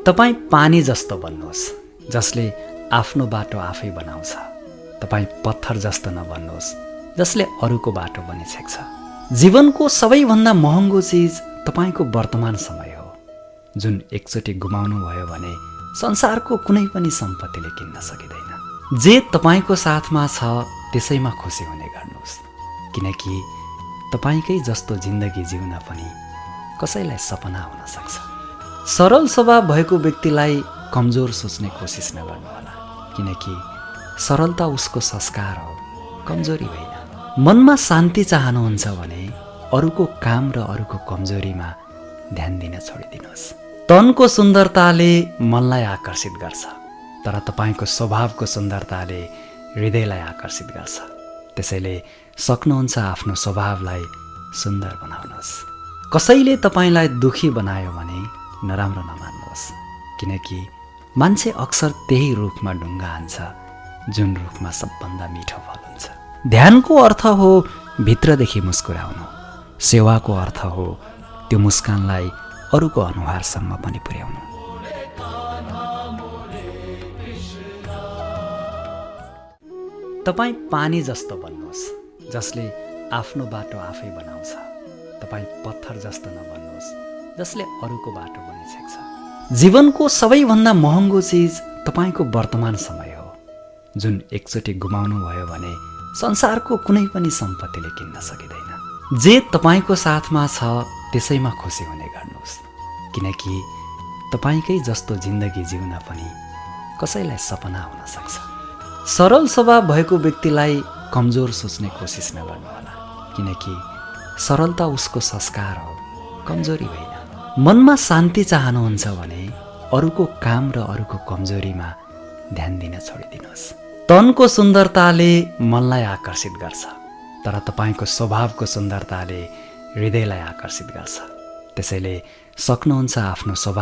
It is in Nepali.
तपाईँ पानी जस्तो बन्नुहोस् जसले आफ्नो बाटो आफै बनाउँछ। तपाईँ पत्थर जस्तो नबन्नुहोस् जसले अरूको बाटो बनिछेक्छ। जीवनको सबैभन्दा महँगो चिज तपाईँको वर्तमान समय हो, जुन एकचोटि गुमाउनु भयो भने संसारको कुनै पनि सम्पत्तिले किन्न सकिँदैन। जे तपाईँको साथमा छ त्यसैमा खुसी हुने गर्नुहोस्, किनकि तपाईँकै जस्तो जिन्दगी जिउन पनि कसैलाई सपना हुन सक्छ। सरल स्वभाव भएको व्यक्तिलाई कमजोर सोच्ने कोसिस नगर्नुहोला, किनकि सरलता उसको संस्कार हो, कमजोरी होइन। मनमा शान्ति चाहनुहुन्छ भने अरूको काम र अरूको कमजोरीमा ध्यान दिन छोडिदिनुहोस्। तनको सुन्दरताले मनलाई आकर्षित गर्छ, तर तपाईँको स्वभावको सुन्दरताले हृदयलाई आकर्षित गर्छ। त्यसैले सक्नुहुन्छ आफ्नो स्वभावलाई सुन्दर बनाउनुहोस्। कसैले तपाईँलाई दुखी बनायो भने नराम्रो नमान्नुहोस्, किनकि मान्छे अक्सर त्यही रुखमा ढुङ्गा हान्छ जुन रुखमा सबभन्दा मिठो फल हुन्छ। ध्यानको अर्थ हो भित्रदेखि मुस्कुराउनु। सेवाको अर्थ हो त्यो मुस्कानलाई अरूको अनुहारसम्म पनि पुर्याउनु। तपाईँ पानी जस्तो बन्नुहोस् जसले आफ्नो बाटो आफै बनाउँछ। तपाईँ पत्थर जस्तो नबन्नुहोस् जसले अरूको बाटो बनिछेक्छ। जीवनको सबैभन्दा महँगो चिज तपाईँको वर्तमान समय हो, जुन एकचोटि गुमाउनु भयो भने संसारको कुनै पनि सम्पत्तिले किन्न सकिँदैन। जे तपाईँको साथमा छ त्यसैमा खुसी हुने गर्नुहोस्, किनकि तपाईँकै जस्तो जिन्दगी जिउन पनि कसैलाई सपना हुन सक्छ। सरल स्वभाव भएको व्यक्तिलाई कमजोर सोच्ने कोसिस नगर्नुहोला, किनकि सरलता उसको संस्कार हो, कमजोरी होइन। मनमा शान्ति चाहनुहुन्छ भने अरूको काम र अरूको कमजोरीमा ध्यान दिन छोडिदिनुहोस्। तनको सुन्दरताले मनलाई आकर्षित गर्छ, तर तपाईँको स्वभावको सुन्दरताले हृदयलाई आकर्षित गर्छ। त्यसैले सक्नुहुन्छ आफ्नो स्वभाव